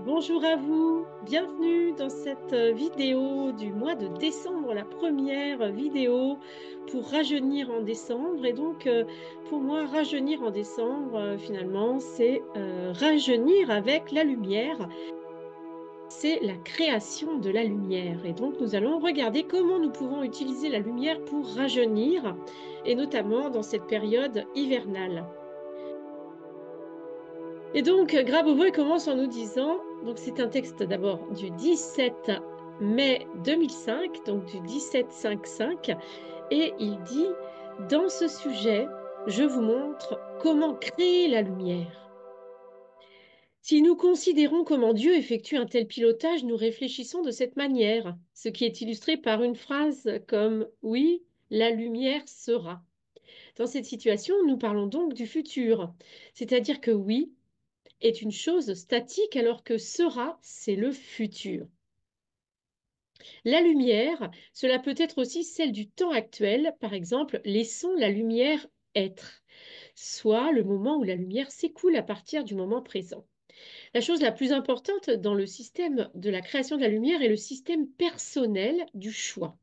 Bonjour à vous, bienvenue dans cette vidéo du mois de décembre, la première vidéo pour rajeunir en décembre. Et donc, pour moi, rajeunir en décembre, finalement, c'est rajeunir avec la lumière. C'est la création de la lumière. Et donc, nous allons regarder comment nous pouvons utiliser la lumière pour rajeunir, et notamment dans cette période hivernale. Et donc, Grabovoi commence en nous disant, donc c'est un texte d'abord du 17 mai 2005, donc du 17-5-5, et il dit, dans ce sujet, je vous montre comment créer la lumière. Si nous considérons comment Dieu effectue un tel pilotage, nous réfléchissons de cette manière, ce qui est illustré par une phrase comme oui, la lumière sera. Dans cette situation, nous parlons donc du futur, c'est-à-dire que oui, est une chose statique alors que sera, c'est le futur. La lumière, cela peut être aussi celle du temps actuel, par exemple, laissons la lumière être, soit le moment où la lumière s'écoule à partir du moment présent. La chose la plus importante dans le système de la création de la lumière est le système personnel du choix.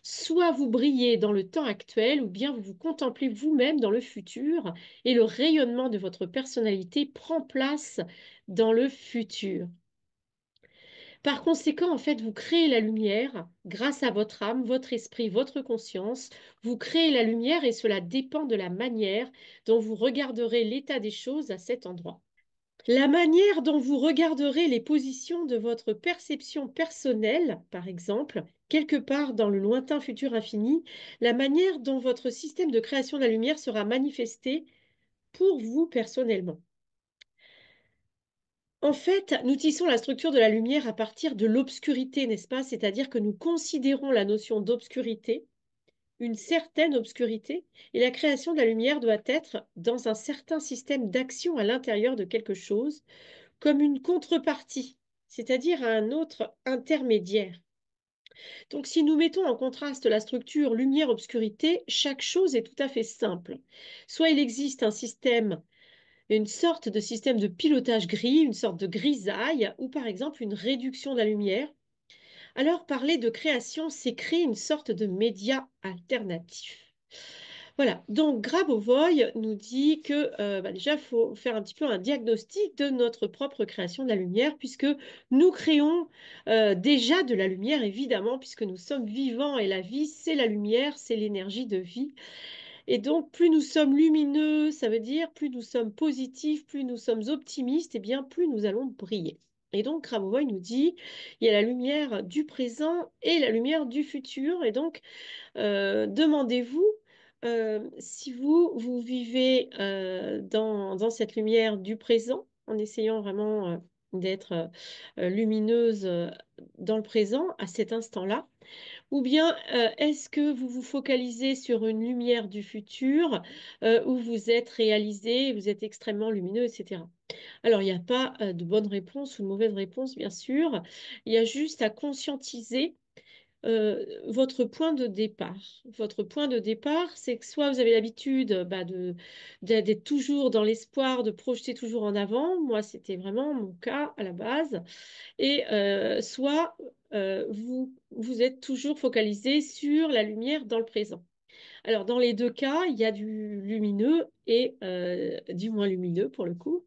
Soit vous brillez dans le temps actuel, ou bien vous vous contemplez vous-même dans le futur, et le rayonnement de votre personnalité prend place dans le futur. Par conséquent, en fait, vous créez la lumière grâce à votre âme, votre esprit, votre conscience. Vous créez la lumière et cela dépend de la manière dont vous regarderez l'état des choses à cet endroit. La manière dont vous regarderez les positions de votre perception personnelle, par exemple, quelque part dans le lointain futur infini, la manière dont votre système de création de la lumière sera manifesté pour vous personnellement. En fait, nous tissons la structure de la lumière à partir de l'obscurité, n'est-ce pas? C'est-à-dire que nous considérons la notion d'obscurité, une certaine obscurité, et la création de la lumière doit être dans un certain système d'action à l'intérieur de quelque chose, comme une contrepartie, c'est-à-dire à un autre intermédiaire. Donc, si nous mettons en contraste la structure lumière-obscurité, chaque chose est tout à fait simple. Soit il existe un système, une sorte de système de pilotage gris, une sorte de grisaille, ou par exemple une réduction de la lumière. Alors, parler de création, c'est créer une sorte de média alternatif. Voilà, donc Grabovoi nous dit que déjà, il faut faire un petit peu un diagnostic de notre propre création de la lumière, puisque nous créons déjà de la lumière, évidemment, puisque nous sommes vivants et la vie, c'est la lumière, c'est l'énergie de vie. Et donc, plus nous sommes lumineux, ça veut dire plus nous sommes positifs, plus nous sommes optimistes, et bien plus nous allons briller. Et donc, Grabovoi nous dit, il y a la lumière du présent et la lumière du futur. Et donc, demandez-vous si vous vivez dans cette lumière du présent, en essayant vraiment d'être lumineuse dans le présent, à cet instant-là, ou bien est-ce que vous vous focalisez sur une lumière du futur où vous êtes réalisé, vous êtes extrêmement lumineux, etc. Alors, il n'y a pas de bonne réponse ou de mauvaise réponse, bien sûr. Il y a juste à conscientiser votre point de départ. Votre point de départ, c'est que soit vous avez l'habitude d'être toujours dans l'espoir, de projeter toujours en avant. Moi, c'était vraiment mon cas à la base. Et soit vous êtes toujours focalisé sur la lumière dans le présent. Alors, dans les deux cas, il y a du lumineux et du moins lumineux pour le coup.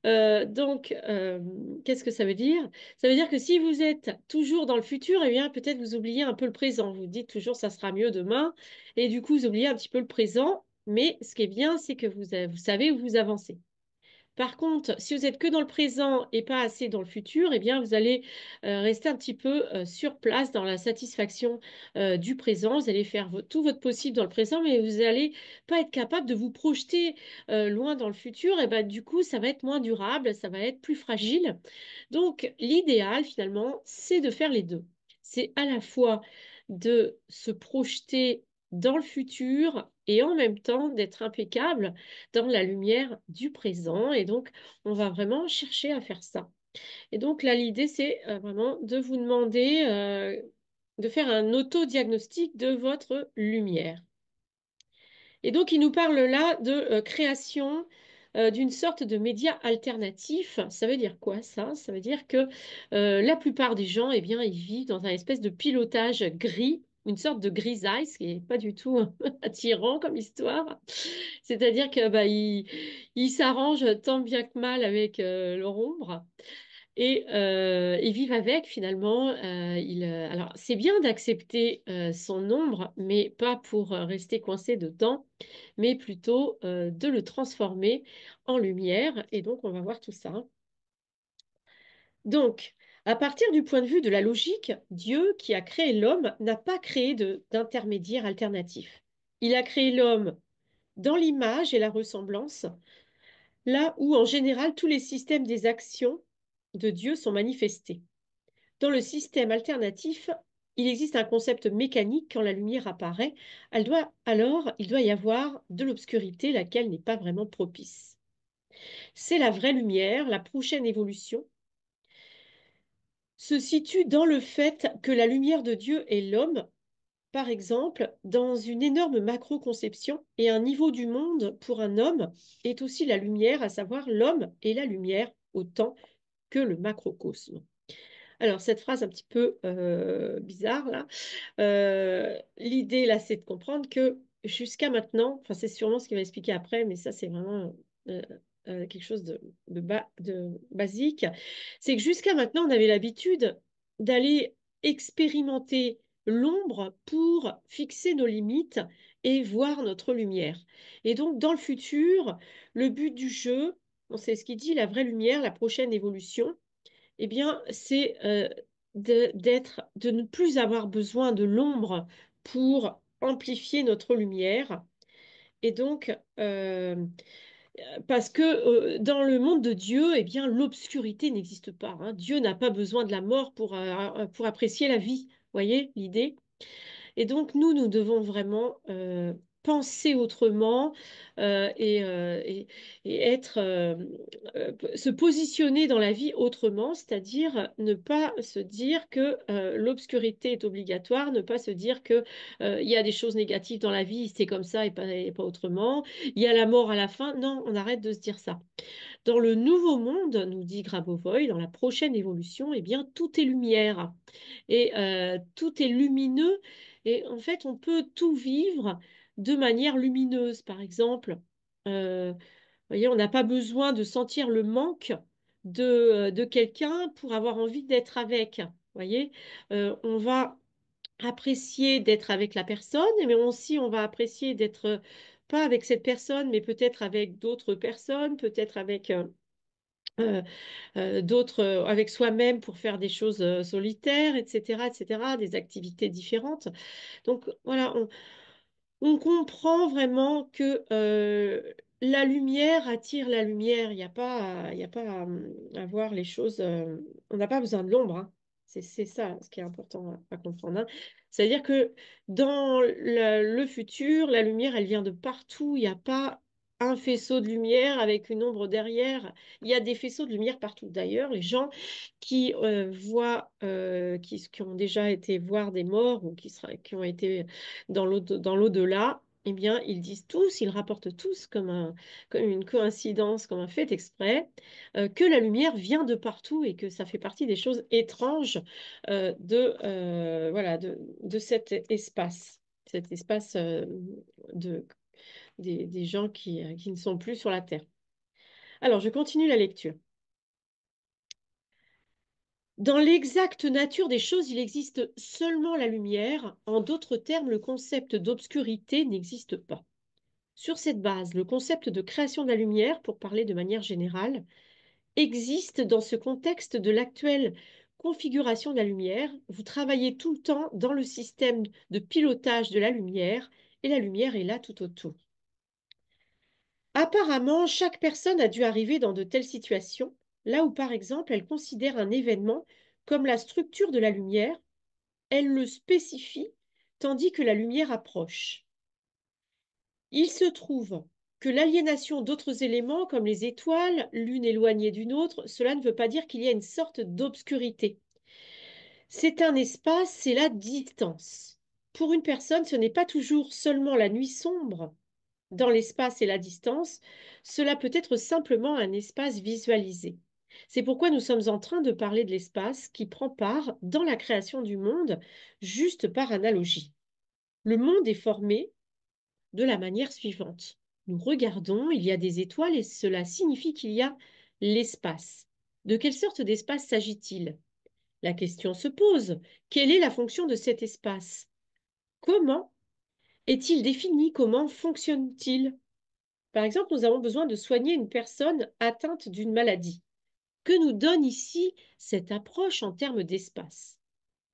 Qu'est-ce que ça veut dire? Ça veut dire que si vous êtes toujours dans le futur, eh bien, peut-être vous oubliez un peu le présent. Vous dites toujours, ça sera mieux demain. Et du coup, vous oubliez un petit peu le présent. Mais ce qui est bien, c'est que vous savez où vous avancez. Par contre, si vous êtes que dans le présent et pas assez dans le futur, eh bien, vous allez rester un petit peu sur place dans la satisfaction du présent. Vous allez faire tout votre possible dans le présent, mais vous n'allez pas être capable de vous projeter loin dans le futur. Et ben, du coup, ça va être moins durable, ça va être plus fragile. Donc, l'idéal, finalement, c'est de faire les deux. C'est à la fois de se projeter dans le futur et en même temps d'être impeccable dans la lumière du présent. Et donc, on va vraiment chercher à faire ça. Et donc, là, l'idée, c'est vraiment de vous demander de faire un autodiagnostic de votre lumière. Et donc, il nous parle là de création d'une sorte de média alternatif. Ça veut dire quoi, ça? Ça veut dire que la plupart des gens, eh bien, ils vivent dans un espèce de pilotage gris, une sorte de grisaille, ce qui n'est pas du tout attirant comme histoire. C'est-à-dire que bah, ils s'arrangent tant bien que mal avec leur ombre. Et ils vivent avec finalement. Alors, c'est bien d'accepter son ombre, mais pas pour rester coincé dedans, mais plutôt de le transformer en lumière. Et donc, on va voir tout ça. Donc, à partir du point de vue de la logique, Dieu qui a créé l'homme n'a pas créé d'intermédiaire alternatif. Il a créé l'homme dans l'image et la ressemblance, là où en général tous les systèmes des actions de Dieu sont manifestés. Dans le système alternatif, il existe un concept mécanique quand la lumière apparaît. Il doit y avoir de l'obscurité, laquelle n'est pas vraiment propice. C'est la vraie lumière, la prochaine évolution se situe dans le fait que la lumière de Dieu est l'homme, par exemple, dans une énorme macro-conception, et un niveau du monde pour un homme est aussi la lumière, à savoir l'homme et la lumière autant que le macrocosme. Alors, cette phrase un petit peu bizarre, là, l'idée, là, c'est de comprendre que jusqu'à maintenant, enfin, c'est sûrement ce qu'il va expliquer après, mais ça, c'est vraiment euh, quelque chose de basique, c'est que jusqu'à maintenant, on avait l'habitude d'aller expérimenter l'ombre pour fixer nos limites et voir notre lumière. Et donc, dans le futur, le but du jeu, on sait ce qu'il dit, la vraie lumière, la prochaine évolution, eh bien, c'est de ne plus avoir besoin de l'ombre pour amplifier notre lumière. Et donc, parce que dans le monde de Dieu, eh bien, l'obscurité n'existe pas, hein. Dieu n'a pas besoin de la mort pour apprécier la vie. Voyez l'idée? Et donc, nous devons vraiment penser autrement et être, se positionner dans la vie autrement, c'est-à-dire ne pas se dire que l'obscurité est obligatoire, ne pas se dire que il y a des choses négatives dans la vie, c'est comme ça et pas autrement. Il y a la mort à la fin. Non, on arrête de se dire ça. Dans le nouveau monde, nous dit Grabovoi, dans la prochaine évolution, eh bien, tout est lumière et tout est lumineux. Et en fait, on peut tout vivre de manière lumineuse. Par exemple, vous voyez, on n'a pas besoin de sentir le manque de quelqu'un pour avoir envie d'être avec. Vous voyez, on va apprécier d'être avec la personne, mais aussi on va apprécier d'être pas avec cette personne, mais peut-être avec d'autres personnes, peut-être avec euh, d'autres avec soi-même pour faire des choses solitaires, etc., des activités différentes. Donc voilà, on comprend vraiment que la lumière attire la lumière. Il y a pas à voir les choses. On n'a pas besoin de l'ombre, hein. C'est ça ce qui est important à comprendre, hein. C'est-à-dire que dans le futur, la lumière, elle vient de partout. Il n'y a pas un faisceau de lumière avec une ombre derrière. Il y a des faisceaux de lumière partout. D'ailleurs, les gens qui voient, qui ont déjà été voir des morts ou qui ont été dans l'au-delà, eh bien, ils disent tous, ils rapportent tous comme une coïncidence, comme un fait exprès, que la lumière vient de partout et que ça fait partie des choses étranges voilà, de cet espace de, des gens qui ne sont plus sur la Terre. Alors, je continue la lecture. Dans l'exacte nature des choses, il existe seulement la lumière. En d'autres termes, le concept d'obscurité n'existe pas. Sur cette base, le concept de création de la lumière, pour parler de manière générale, existe dans ce contexte de l'actuelle configuration de la lumière. Vous travaillez tout le temps dans le système de pilotage de la lumière et la lumière est là tout autour. Apparemment, chaque personne a dû arriver dans de telles situations, là où par exemple elle considère un événement comme la structure de la lumière, elle le spécifie, tandis que la lumière approche. Il se trouve que l'aliénation d'autres éléments, comme les étoiles, l'une éloignée d'une autre, cela ne veut pas dire qu'il y a une sorte d'obscurité. C'est un espace, c'est la distance. Pour une personne, ce n'est pas toujours seulement la nuit sombre, dans l'espace et la distance, cela peut être simplement un espace visualisé. C'est pourquoi nous sommes en train de parler de l'espace qui prend part dans la création du monde, juste par analogie. Le monde est formé de la manière suivante. Nous regardons, il y a des étoiles et cela signifie qu'il y a l'espace. De quelle sorte d'espace s'agit-il? La question se pose. Quelle est la fonction de cet espace? Comment est-il défini? Comment fonctionne-t-il? Par exemple, nous avons besoin de soigner une personne atteinte d'une maladie. Que nous donne ici cette approche en termes d'espace?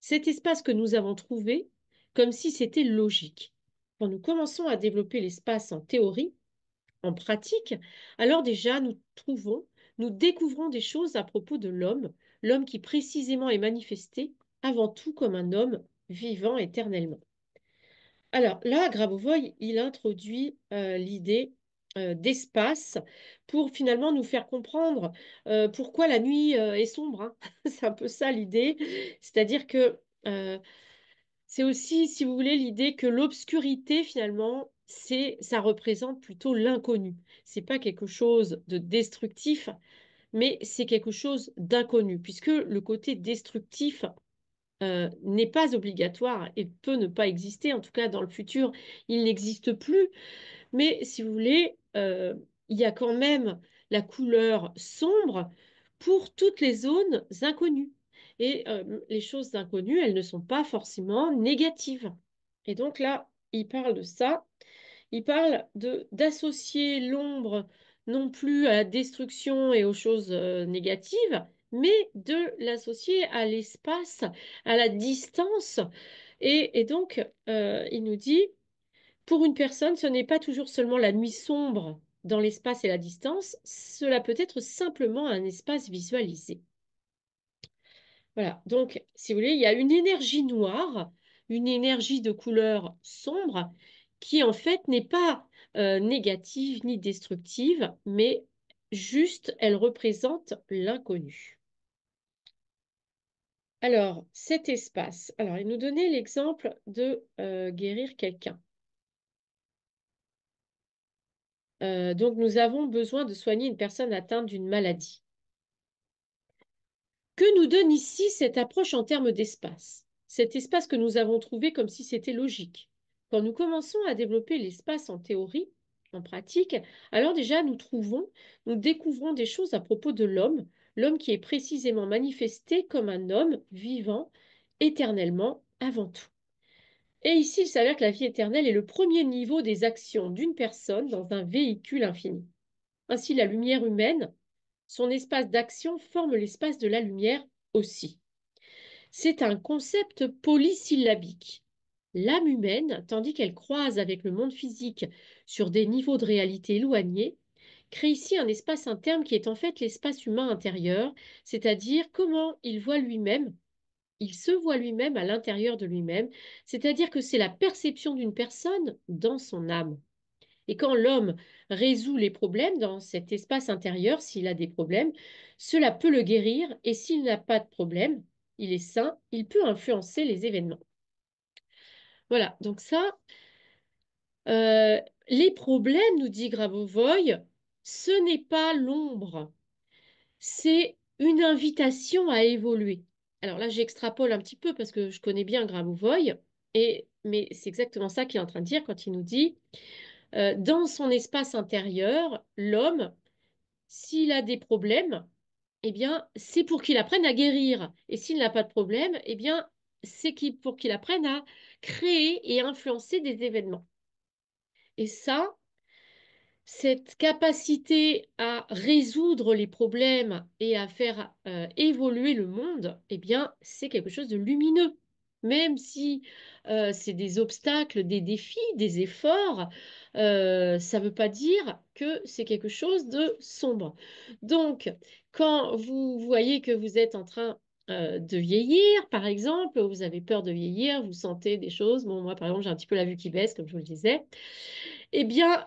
Cet espace que nous avons trouvé comme si c'était logique. Quand nous commençons à développer l'espace en théorie, en pratique, alors déjà nous découvrons des choses à propos de l'homme, l'homme qui précisément est manifesté avant tout comme un homme vivant éternellement. Alors là, Grabovoi, il introduit l'idée d'espace pour finalement nous faire comprendre pourquoi la nuit est sombre, hein. C'est un peu ça l'idée. C'est-à-dire que c'est aussi, si vous voulez, l'idée que l'obscurité, finalement, ça représente plutôt l'inconnu. C'est pas quelque chose de destructif, mais c'est quelque chose d'inconnu, puisque le côté destructif n'est pas obligatoire et peut ne pas exister. En tout cas, dans le futur, il n'existe plus. Mais si vous voulez, il y a quand même la couleur sombre pour toutes les zones inconnues. Et les choses inconnues, elles ne sont pas forcément négatives. Et donc là, il parle de ça. Il parle d'associer l'ombre non plus à la destruction et aux choses négatives, mais de l'associer à l'espace, à la distance. Et donc, il nous dit, pour une personne, ce n'est pas toujours seulement la nuit sombre dans l'espace et la distance, cela peut être simplement un espace visualisé. Voilà, donc si vous voulez, il y a une énergie noire, une énergie de couleur sombre qui en fait n'est pas négative ni destructive, mais juste elle représente l'inconnu. Alors, cet espace, alors il nous donnait l'exemple de guérir quelqu'un. Donc nous avons besoin de soigner une personne atteinte d'une maladie. Que nous donne ici cette approche en termes d'espace? Cet espace que nous avons trouvé comme si c'était logique. Quand nous commençons à développer l'espace en théorie, en pratique, alors déjà nous découvrons des choses à propos de l'homme, l'homme qui est précisément manifesté comme un homme vivant éternellement avant tout. Et ici, il s'avère que la vie éternelle est le premier niveau des actions d'une personne dans un véhicule infini. Ainsi, la lumière humaine, son espace d'action forme l'espace de la lumière aussi. C'est un concept polysyllabique. L'âme humaine, tandis qu'elle croise avec le monde physique sur des niveaux de réalité éloignés, crée ici un espace interne qui est en fait l'espace humain intérieur, c'est-à-dire comment il voit lui-même, il se voit lui-même à l'intérieur de lui-même, c'est-à-dire que c'est la perception d'une personne dans son âme. Et quand l'homme résout les problèmes dans cet espace intérieur, s'il a des problèmes, cela peut le guérir et s'il n'a pas de problème, il est sain, il peut influencer les événements. Voilà, donc ça, euh, les problèmes, nous dit Grabovoi, ce n'est pas l'ombre, c'est une invitation à évoluer. Alors là, j'extrapole un petit peu parce que je connais bien Grabovoi, mais c'est exactement ça qu'il est en train de dire quand il nous dit dans son espace intérieur, l'homme, s'il a des problèmes, eh bien, c'est pour qu'il apprenne à guérir. Et s'il n'a pas de problème, eh bien, pour qu'il apprenne à créer et influencer des événements. Et ça, cette capacité à résoudre les problèmes et à faire évoluer le monde, eh bien, c'est quelque chose de lumineux. Même si c'est des obstacles, des défis, des efforts, ça ne veut pas dire que c'est quelque chose de sombre. Donc, quand vous voyez que vous êtes en train de vieillir, par exemple, vous avez peur de vieillir, vous sentez des choses, bon, moi, par exemple, j'ai un petit peu la vue qui baisse, comme je vous le disais, eh bien,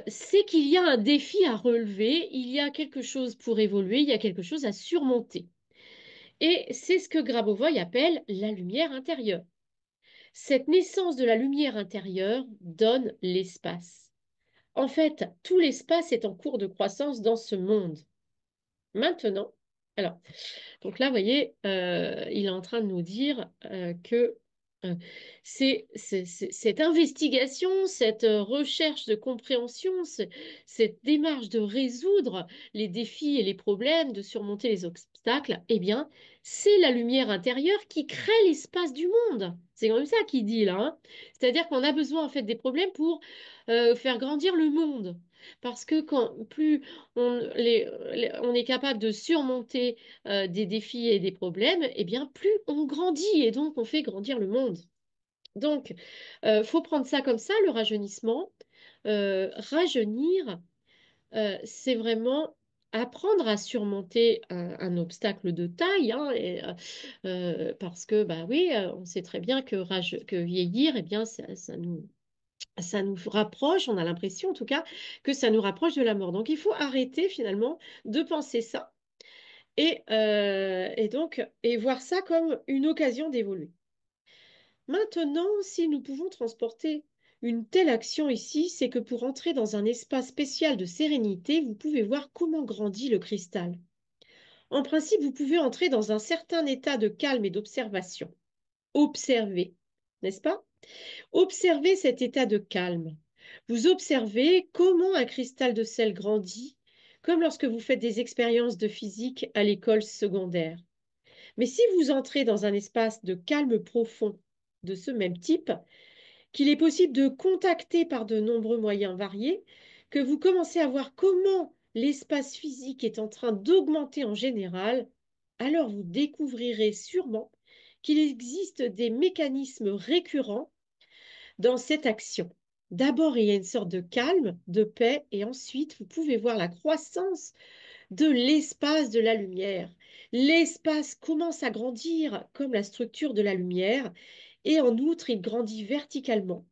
c'est qu'il y a un défi à relever, il y a quelque chose pour évoluer, il y a quelque chose à surmonter. Et c'est ce que Grabovoi appelle la lumière intérieure. Cette naissance de la lumière intérieure donne l'espace. En fait, tout l'espace est en cours de croissance dans ce monde. Maintenant, alors, donc là, vous voyez, il est en train de nous dire que euh, cette investigation, cette recherche de compréhension, cette démarche de résoudre les défis et les problèmes, de surmonter les obstacles, eh bien, c'est la lumière intérieure qui crée l'espace du monde. C'est comme ça qu'il dit là, hein. C'est-à-dire qu'on a besoin en fait des problèmes pour faire grandir le monde. Parce que plus on est capable de surmonter des défis et des problèmes, eh bien, plus on grandit et donc on fait grandir le monde. Donc, faut prendre ça comme ça, le rajeunissement. Rajeunir, c'est vraiment apprendre à surmonter un obstacle de taille, hein, parce que, bah oui, on sait très bien que vieillir, eh bien, ça nous rapproche, on a l'impression en tout cas, que ça nous rapproche de la mort. Donc, il faut arrêter finalement de penser ça et voir ça comme une occasion d'évoluer. Maintenant, si nous pouvons transporter une telle action ici, c'est que pour entrer dans un espace spécial de sérénité, vous pouvez voir comment grandit le cristal. En principe, vous pouvez entrer dans un certain état de calme et d'observation. Observez, n'est-ce pas? Observez cet état de calme. Vous observez comment un cristal de sel grandit, comme lorsque vous faites des expériences de physique à l'école secondaire. Mais si vous entrez dans un espace de calme profond de ce même type, qu'il est possible de contacter par de nombreux moyens variés, que vous commencez à voir comment l'espace physique est en train d'augmenter en général, alors vous découvrirez sûrement qu'il existe des mécanismes récurrents dans cette action. D'abord, il y a une sorte de calme, de paix, et ensuite, vous pouvez voir la croissance de l'espace de la lumière. L'espace commence à grandir comme la structure de la lumière et en outre, il grandit verticalement.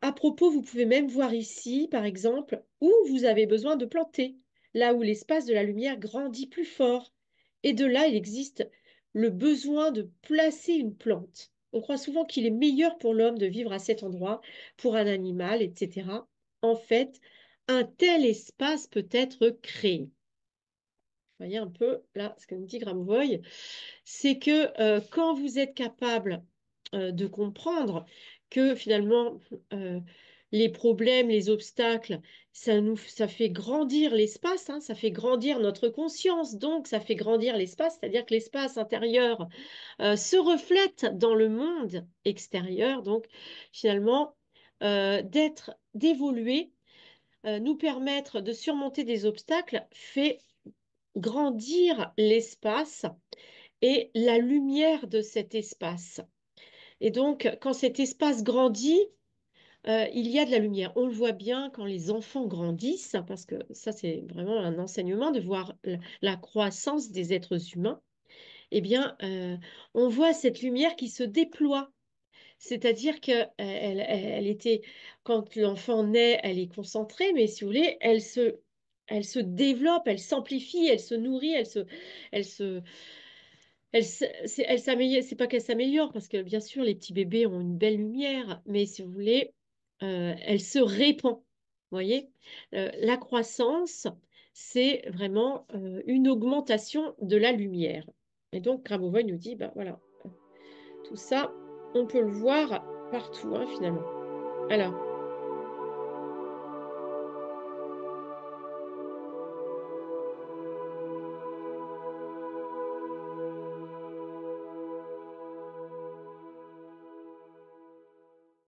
À propos, vous pouvez même voir ici, par exemple, où vous avez besoin de planter, là où l'espace de la lumière grandit plus fort. Et de là, il existe le besoin de placer une plante. On croit souvent qu'il est meilleur pour l'homme de vivre à cet endroit, pour un animal, etc. En fait, un tel espace peut être créé. Vous voyez un peu là ce que nous dit Gromboy, c'est que quand vous êtes capable de comprendre que finalement les problèmes, les obstacles, ça fait grandir l'espace, hein, ça fait grandir notre conscience, donc ça fait grandir l'espace, c'est-à-dire que l'espace intérieur se reflète dans le monde extérieur, donc finalement d'évoluer, nous permettre de surmonter des obstacles fait grandir l'espace et la lumière de cet espace. Et donc, quand cet espace grandit, il y a de la lumière. On le voit bien quand les enfants grandissent, parce que ça, c'est vraiment un enseignement de voir la croissance des êtres humains. Eh bien, on voit cette lumière qui se déploie. C'est-à-dire que elle était, quand l'enfant naît, elle est concentrée, mais si vous voulez, elle se développe, elle s'amplifie, elle se nourrit, elle se, elle s'améliore, c'est pas qu'elle s'améliore, parce que bien sûr, les petits bébés ont une belle lumière, mais si vous voulez, elle se répand. Vous voyez? La croissance, c'est vraiment une augmentation de la lumière. Et donc, Grabovoi nous dit, ben voilà, tout ça, on peut le voir partout, hein, finalement. Alors,